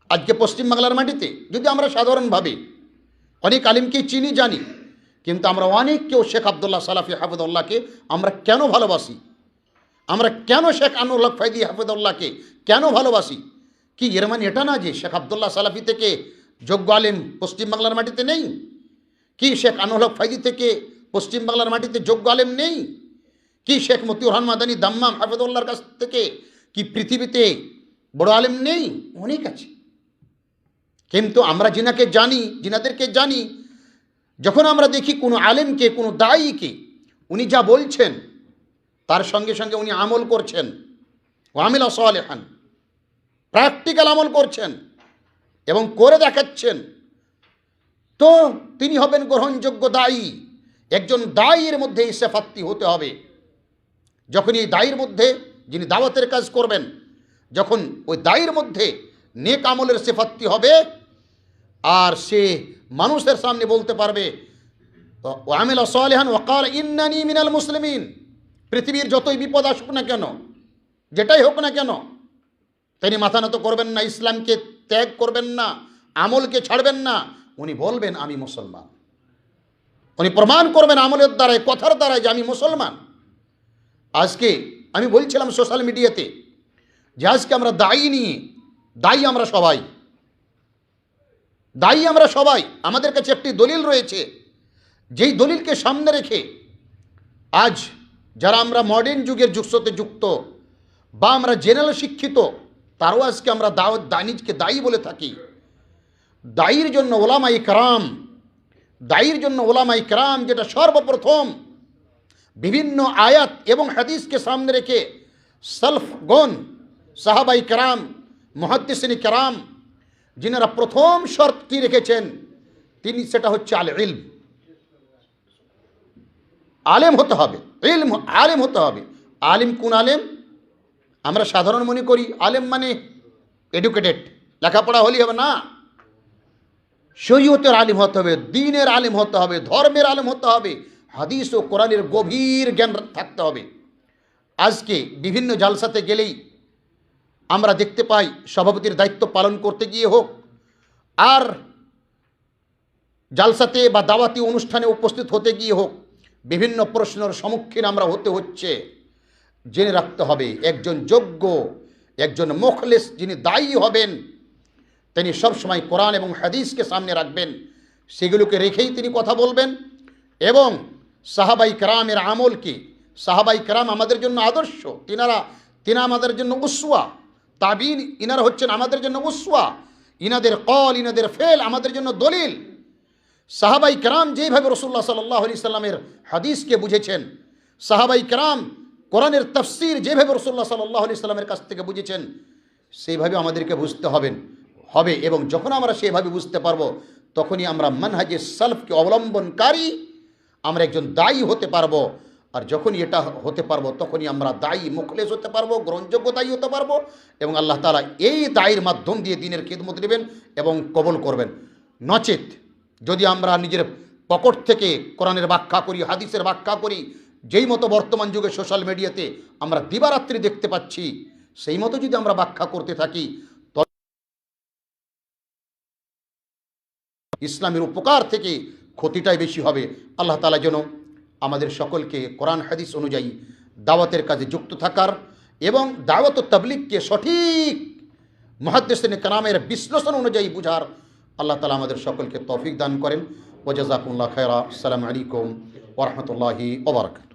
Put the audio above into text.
আজকে পশ্চিমবাংলার মাটিতে যদি আমরা সাধারণভাবে অনেক আলিমকে চিনি জানি, কিন্তু আমরা অনেক কেউ শেখ আবদুল্লাহ সালাফি হাফিদুল্লাহকে আমরা কেন ভালোবাসি, আমরা কেন শেখ আনোয়ার হক ফাইদি হাফিদুল্লাহকে কেন ভালোবাসি? কি এর মানে এটা না যে শেখ আবদুল্লাহ সালাফি থেকে যোগ্য আলিম পশ্চিমবাংলার মাটিতে নেই? কি শেখ আনোয়ার হক ফাইদি থেকে পশ্চিমবাংলার মাটিতে যোগ্য আলেম নেই? কি শেখ মতিউর রহমান মাদানী দাম্মাম হাফিদুল্লাহর কাছ থেকে কি পৃথিবীতে বড় আলেম নেই? অনেক আছে। কিন্তু আমরা যিনাকে জানি, যিনাদেরকে জানি, যখন আমরা দেখি কোনো আলেমকে, কোনো দায়ীকে, উনি যা বলছেন তার সঙ্গে সঙ্গে উনি আমল করছেন, ওয়ামিলা সালেহান, প্র্যাকটিক্যাল আমল করছেন এবং করে দেখাচ্ছেন, তো তিনি হবেন গ্রহণযোগ্য দায়ী। একজন দায়ীর মধ্যে এই সিফাতটি হতে হবে। যখন এই দায়ীর মধ্যে, যিনি দাওয়াতের কাজ করবেন, যখন ওই দায়ীর মধ্যে নেক আমলের সিফাতটি হবে, আর সে মানুষের সামনে বলতে পারবে ওয়ামিলা সালেহান ওয়াকাল ইন্নানি মিনাল মুসলিমিন, পৃথিবীর যতই বিপদ আসুক না কেন, যেটাই হোক না কেন, তিনি মাথা নত করবেন না, ইসলামকে ত্যাগ করবেন না, আমলকে ছাড়বেন না, উনি বলবেন আমি মুসলমান। উনি প্রমাণ করবেন আমলের দ্বারায়, কথার দ্বারায় যে আমি মুসলমান। আজকে আমি বলছিলাম সোশ্যাল মিডিয়াতে যে আজকে আমরা দায়ী নিয়ে, দায়ী আমরা সবাই, দায়ী আমরা সবাই। আমাদের কাছে একটি দলিল রয়েছে, যেই দলিলকে সামনে রেখে আজ যারা আমরা মডার্ন যুগের সাথে যুক্ত বা আমরা জেনারেল শিক্ষিত, তারও আজকে আমরা নিজকে দায়ী বলে থাকি। দায়ীর জন্য ওলামায়ে কেরাম, দায়ীর জন্য ওলামায়ে কেরাম যেটা সর্বপ্রথম বিভিন্ন আয়াত এবং হাদিসকে সামনে রেখে সালফগণ, সাহাবায়ে কেরাম, মুহাদ্দিসিনে কেরাম, যিনারা প্রথম শর্তটি রেখেছেন, তিনি সেটা হচ্ছে আল ইলম, আলেম হতে হবে, ইলম, আলেম হতে হবে। আলিম কোন আলেম? আমরা সাধারণ মনে করি আলেম মানে এডুকেটেড, লেখাপড়া হলেই হবে না। শরীয়তের আলিম হতে হবে, দ্বীনের আলিম হতে হবে, ধর্মের আলিম হতে হবে, হাদিস ও কোরআনের গভীর জ্ঞান থাকতে হবে। আজকে বিভিন্ন জালসাতে গেলেই আমরা দেখতে পাই, সভাপতির দায়িত্ব পালন করতে গিয়ে হোক, আর জালসাতে বা দাওয়াতি অনুষ্ঠানে উপস্থিত হতে গিয়ে হোক, বিভিন্ন প্রশ্নের সম্মুখীন আমরা হতে হচ্ছে। জেনে রাখতে হবে, একজন যোগ্য, একজন মুখলিস যিনি দায়ী হবেন, তিনি সবসময় কোরআন এবং হাদিসকে সামনে রাখবেন, সেগুলোকে রেখেই তিনি কথা বলবেন। এবং সাহাবাই কেরামের আমলকে, সাহাবাই কেরাম আমাদের জন্য আদর্শ, তিনারা আমাদের জন্য উসওয়া, তাবিন ইনারা হচ্ছেন আমাদের জন্য উসওয়া, ইনাদের কল, ইনাদের ফেল আমাদের জন্য দলিল। সাহাবাই কেরাম যেইভাবে রাসূলুল্লাহ সাল্লাল্লাহু আলাইহি সাল্লামের হাদিসকে বুঝেছেন, সাহাবাই কেরাম কোরআনের তাফসীর যেভাবে রাসূলুল্লাহ সাল্লাল্লাহু আলাইহি সাল্লামের কাছ থেকে বুঝেছেন, সেইভাবে আমাদেরকে বুঝতে হবে। এবং যখন আমরা সেভাবে বুঝতে পারবো, তখনই আমরা মানহাজে সালফকে অবলম্বনকারী, আমরা একজন দায়ী হতে পারবো। আর যখনই এটা হতে পারবো, তখনই আমরা দায়ী মুখলেস হতে পারবো, গ্রহণযোগ্য দায়ী হতে পারবো, এবং আল্লাহ তাআলা এই দায়ীর মাধ্যম দিয়ে দ্বীনের খিদমত নেবেন এবং কবুল করবেন। নচেত যদি আমরা নিজের পকেট থেকে কোরআনের ব্যাখ্যা করি, হাদিসের ব্যাখ্যা করি, যেই মতো বর্তমান যুগে সোশ্যাল মিডিয়াতে আমরা দিবারাত্রি দেখতে পাচ্ছি, সেই মতো যদি আমরা ব্যাখ্যা করতে থাকি, ইসলামের উপকার থেকে ক্ষতিটাই বেশি হবে। আল্লাহ তাআলা যেন আমাদের সকলকে কোরআন হাদিস অনুযায়ী দাওয়াতের কাজে যুক্ত থাকার এবং দাওয়াত ও তাবলীগকে সঠিক মুহাদ্দিসিনে কেরামের বিশ্লেষণ অনুযায়ী বুঝার আল্লাহ তাআলা আমাদের সকলকে তৌফিক দান করেন। ওয়া জাযাকুমুল্লাহু খায়রা। আসসালামু আলাইকুম ওয়া রাহমাতুল্লাহি ওয়া বারাকাতুহু।